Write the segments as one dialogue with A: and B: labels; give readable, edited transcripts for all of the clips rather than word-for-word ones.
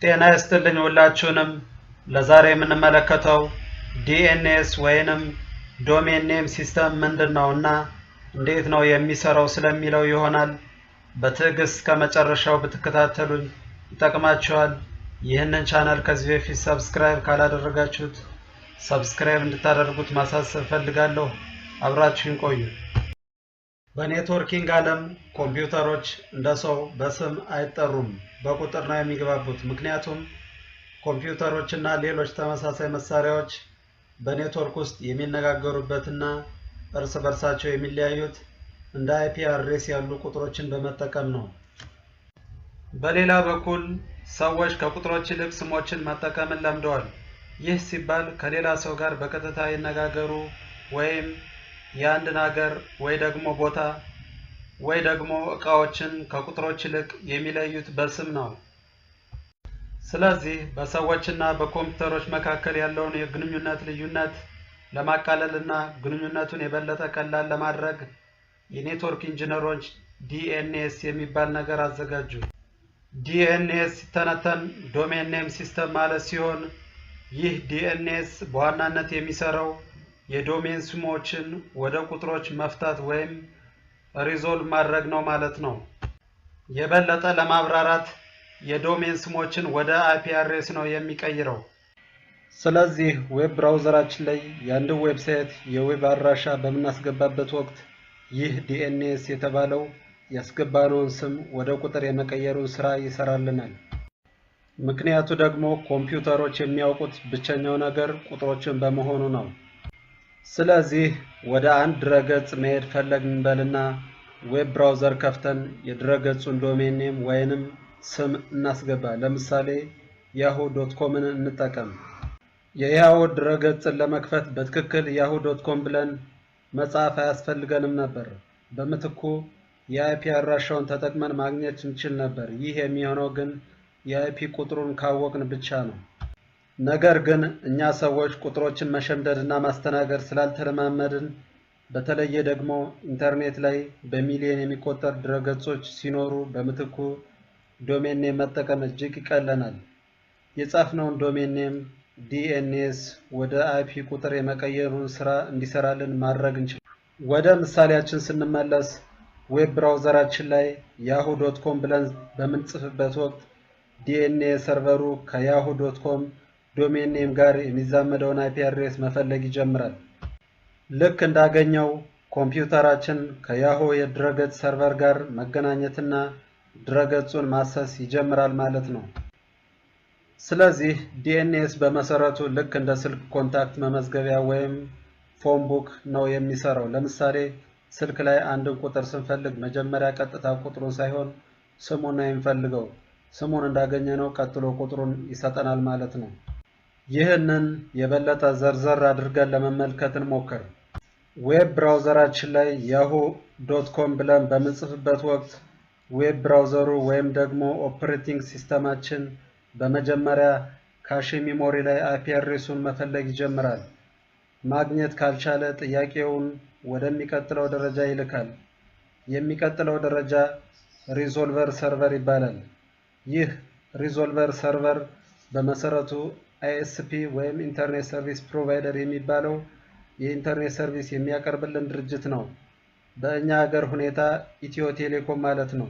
A: ጤና ይስጥልኝ ሁላችሁንም። ለዛሬ የምንመለከተው ዲኤንኤስ ወይንም ዶሜን ኔም ሲስተም ምንድነውና እንዴት ነው የሚሰራው ስለሚለው ይሆናል። በትዕግስት ከመጨረሻው ብትከታተሉኝ ይጠቅማችኋል። ይህንን ቻናል ከዚህ በፊት ሰብስክራይብ ካላደረጋችሁት ሰብስክራይብ እንድታደርጉት ማሳሰብ ፈልጋለሁ። አብራችሁን ቆዩ። በኔትወርኪንግ ዓለም ኮምፒውተሮች እንደ ሰው በስም አይጠሩም፣ በቁጥር ነው የሚግባቡት። ምክንያቱም ኮምፒውተሮች እና ሌሎች ተመሳሳይ መሳሪያዎች በኔትወርክ ውስጥ የሚነጋገሩበትና እርስ በርሳቸው የሚለያዩት እንደ አይፒ አድሬስ ያሉ ቁጥሮችን በመጠቀም ነው። በሌላ በኩል ሰዎች ከቁጥሮች ይልቅ ስሞችን መጠቀምን ለምደዋል። ይህ ሲባል ከሌላ ሰው ጋር በቀጥታ ይነጋገሩ ወይም የአንድን ሀገር ወይ ደግሞ ቦታ ወይ ደግሞ እቃዎችን ከቁጥሮች ይልቅ የሚለዩት በስም ነው። ስለዚህ በሰዎችና በኮምፒውተሮች መካከል ያለውን የግንኙነት ልዩነት ለማቃለልና ግንኙነቱን የበለጠ ቀላል ለማድረግ የኔትወርክ ኢንጂነሮች ዲኤንኤስ የሚባል ነገር አዘጋጁ። ዲኤንኤስ ሲተነተን ዶሜን ኔም ሲስተም ማለት ሲሆን ይህ ዲኤንኤስ በዋናነት የሚሰራው የዶሜን ስሞችን ወደ ቁጥሮች መፍታት ወይም ሪዞልቭ ማድረግ ነው ማለት ነው። የበለጠ ለማብራራት የዶሜን ስሞችን ወደ አይፒ አድሬስ ነው የሚቀይረው። ስለዚህ ዌብ ብራውዘራችን ላይ የአንድን ዌብሳይት የዌብ አድራሻ በምናስገባበት ወቅት ይህ ዲኤንኤስ የተባለው ያስገባነውን ስም ወደ ቁጥር የመቀየሩን ስራ ይሰራልናል። ምክንያቱ ደግሞ ኮምፒውተሮች የሚያውቁት ብቸኛው ነገር ቁጥሮችን በመሆኑ ነው። ስለዚህ ወደ አንድ ድረገጽ መሄድ ፈለግን እንበልና ዌብ ብራውዘር ከፍተን የድረገጹን ዶሜን ኔም ወይንም ስም እናስገባ። ለምሳሌ yahoo.com እንጠቀም። የያሁ ድረገጽን ለመክፈት በትክክል yahoo.com ብለን መጻፍ አያስፈልገንም ነበር። በምትኩ የአይፒ አድራሻውን ተጠቅመን ማግኘት እንችል ነበር። ይህ የሚሆነው ግን የአይፒ ቁጥሩን ካወቅን ብቻ ነው። ነገር ግን እኛ ሰዎች ቁጥሮችን መሸምደድና ማስተናገድ ስላልተለማመድን፣ በተለየ ደግሞ ኢንተርኔት ላይ በሚሊዮን የሚቆጠር ድረገጾች ሲኖሩ በምትኩ ዶሜን ኔም መጠቀም እጅግ ይቀለናል። የጻፍነውን ዶሜን ኔም ዲኤንኤስ ወደ አይፒ ቁጥር የመቀየሩን ስራ እንዲሰራልን ማድረግ እንችላለን። ወደ ምሳሌያችን ስንመለስ ዌብ ብራውዘራችን ላይ yahoo.com ብለን በምንጽፍበት ወቅት ዲኤንኤስ ሰርቨሩ ከyahoo.com ዶሜን ኔም ጋር የሚዛመደውን አይፒ አድሬስ መፈለግ ይጀምራል። ልክ እንዳገኘው ኮምፒውተራችን ከያሁ የድረገጽ ሰርቨር ጋር መገናኘትና ድረገጹን ማሰስ ይጀምራል ማለት ነው። ስለዚህ ዲኤንኤስ በመሰረቱ ልክ እንደ ስልክ ኮንታክት መመዝገቢያ ወይም ፎን ቡክ ነው የሚሰራው። ለምሳሌ ስልክ ላይ አንድን ቁጥር ስንፈልግ መጀመሪያ ቀጥታ ቁጥሩን ሳይሆን ስሙን ነው የሚፈልገው። ስሙን እንዳገኘነው ቀጥሎ ቁጥሩን ይሰጠናል ማለት ነው። ይህንን የበለጠ ዘርዘር አድርገን ለመመልከት እንሞክር። ዌብ ብራውዘራችን ላይ yahoo.com ብለን በምንጽፍበት ወቅት ዌብ ብራውዘሩ ወይም ደግሞ ኦፕሬቲንግ ሲስተማችን በመጀመሪያ ካሼ ሚሞሪ ላይ አይፒ አድሬሱን መፈለግ ይጀምራል። ማግኘት ካልቻለ ጥያቄውን ወደሚቀጥለው ደረጃ ይልካል። የሚቀጥለው ደረጃ ሪዞልቨር ሰርቨር ይባላል። ይህ ሪዞልቨር ሰርቨር በመሰረቱ አይኤስፒ ወይም ኢንተርኔት ሰርቪስ ፕሮቫይደር የሚባለው የኢንተርኔት ሰርቪስ የሚያቀርብልን ድርጅት ነው። በእኛ ሀገር ሁኔታ ኢትዮ ቴሌኮም ማለት ነው።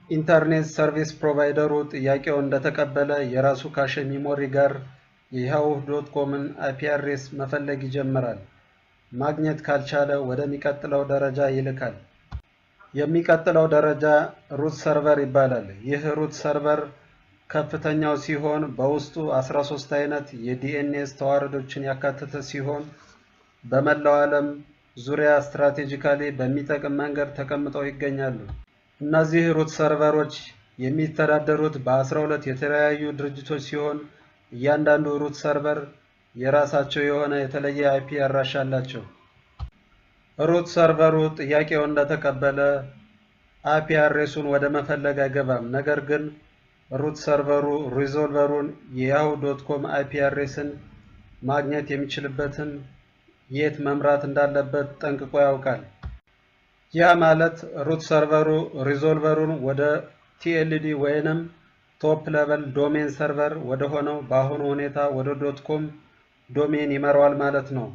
A: ኢንተርኔት ሰርቪስ ፕሮቫይደሩ ጥያቄውን እንደተቀበለ የራሱ ካሼ ሚሞሪ ጋር የyahoo.comን አይፒ አድሬስ መፈለግ ይጀምራል። ማግኘት ካልቻለ ወደሚቀጥለው ደረጃ ይልካል። የሚቀጥለው ደረጃ ሩት ሰርቨር ይባላል። ይህ ሩት ሰርቨር ከፍተኛው ሲሆን በውስጡ 13 አይነት የዲኤንኤስ ተዋረዶችን ያካተተ ሲሆን በመላው ዓለም ዙሪያ ስትራቴጂካሊ በሚጠቅም መንገድ ተቀምጠው ይገኛሉ። እነዚህ ሩት ሰርቨሮች የሚተዳደሩት በ12 የተለያዩ ድርጅቶች ሲሆን እያንዳንዱ ሩት ሰርቨር የራሳቸው የሆነ የተለየ አይፒ አድራሻ አላቸው። ሩት ሰርቨሩ ጥያቄውን እንደተቀበለ አይፒ አድሬሱን ወደ መፈለግ አይገባም። ነገር ግን ሩት ሰርቨሩ ሪዞልቨሩን የyahoo.com አይፒ አድሬስን ማግኘት የሚችልበትን የት መምራት እንዳለበት ጠንቅቆ ያውቃል። ያ ማለት ሩት ሰርቨሩ ሪዞልቨሩን ወደ ቲኤልዲ ወይንም ቶፕ ሌቨል ዶሜን ሰርቨር ወደ ሆነው በአሁኑ ሁኔታ ወደ .com ዶሜን ይመራዋል ማለት ነው።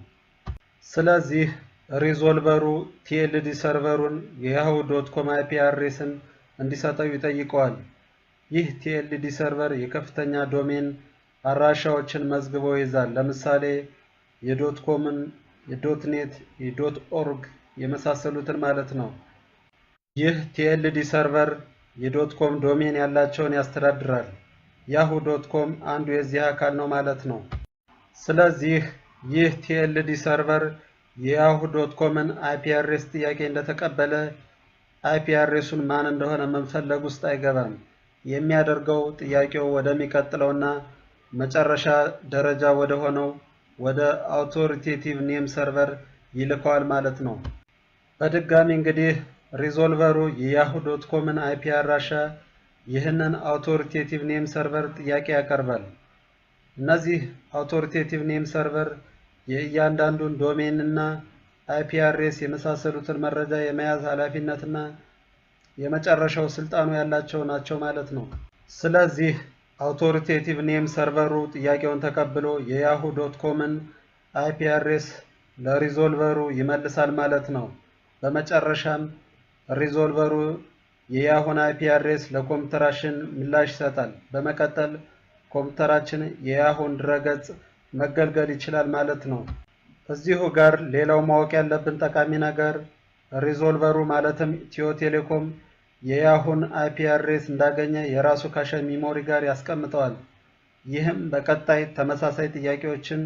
A: ስለዚህ ሪዞልቨሩ TLD ሰርቨሩን የyahoo.com IP አድሬስን እንዲሰጠው ይጠይቀዋል። ይህ TLD ሰርቨር የከፍተኛ ዶሜን አድራሻዎችን መዝግቦ ይይዛል። ለምሳሌ የ.comን፣ የ.net፣ የ.org የመሳሰሉትን ማለት ነው። ይህ TLD ሰርቨር የ.com ዶሜን ያላቸውን ያስተዳድራል። yahoo.com አንዱ የዚህ አካል ነው ማለት ነው። ስለዚህ ይህ TLD ሰርቨር የyahoo.comን IP አድሬስ ጥያቄ እንደተቀበለ IP አድሬሱን ማን እንደሆነ መፈለግ ውስጥ አይገባም። የሚያደርገው ጥያቄው ወደሚቀጥለውና መጨረሻ ደረጃ ወደ ሆነው ወደ አውቶሪቴቲቭ ኔም ሰርቨር ይልከዋል ማለት ነው። በድጋሚ እንግዲህ ሪዞልቨሩ የyahoo.comን IP አድራሻ ይህንን አውቶሪቴቲቭ ኔም ሰርቨር ጥያቄ ያቀርባል። እነዚህ አውቶሪቴቲቭ ኔም ሰርቨር የእያንዳንዱን ዶሜን እና IP አድሬስ የመሳሰሉትን መረጃ የመያዝ ኃላፊነትና የመጨረሻው ስልጣኑ ያላቸው ናቸው ማለት ነው። ስለዚህ አውቶሪቴቲቭ ኔም ሰርቨሩ ጥያቄውን ተቀብሎ የyahoo.comን IP አድሬስ ለሪዞልቨሩ ይመልሳል ማለት ነው። በመጨረሻም ሪዞልቨሩ የያሁን IP አድሬስ ለኮምፒውተራችን ምላሽ ይሰጣል። በመቀጠል ኮምፒውተራችን የያሁን ድረገጽ መገልገል ይችላል ማለት ነው። እዚሁ ጋር ሌላው ማወቅ ያለብን ጠቃሚ ነገር ሪዞልቨሩ ማለትም ኢትዮ ቴሌኮም የያሁን IP አድሬስ እንዳገኘ የራሱ ካሸ ሚሞሪ ጋር ያስቀምጠዋል። ይህም በቀጣይ ተመሳሳይ ጥያቄዎችን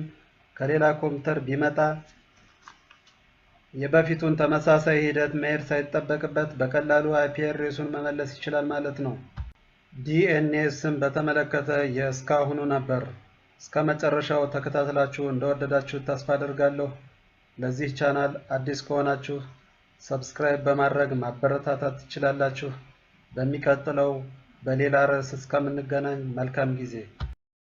A: ከሌላ ኮምፒውተር ቢመጣ የበፊቱን ተመሳሳይ ሂደት መሄድ ሳይጠበቅበት በቀላሉ IP አድሬሱን መመለስ ይችላል ማለት ነው። DNSን በተመለከተ የእስካሁኑ ነበር። እስከ መጨረሻው ተከታትላችሁ እንደወደዳችሁ ተስፋ አደርጋለሁ። ለዚህ ቻናል አዲስ ከሆናችሁ ሰብስክራይብ በማድረግ ማበረታታት ትችላላችሁ። በሚቀጥለው በሌላ ርዕስ እስከምንገናኝ መልካም ጊዜ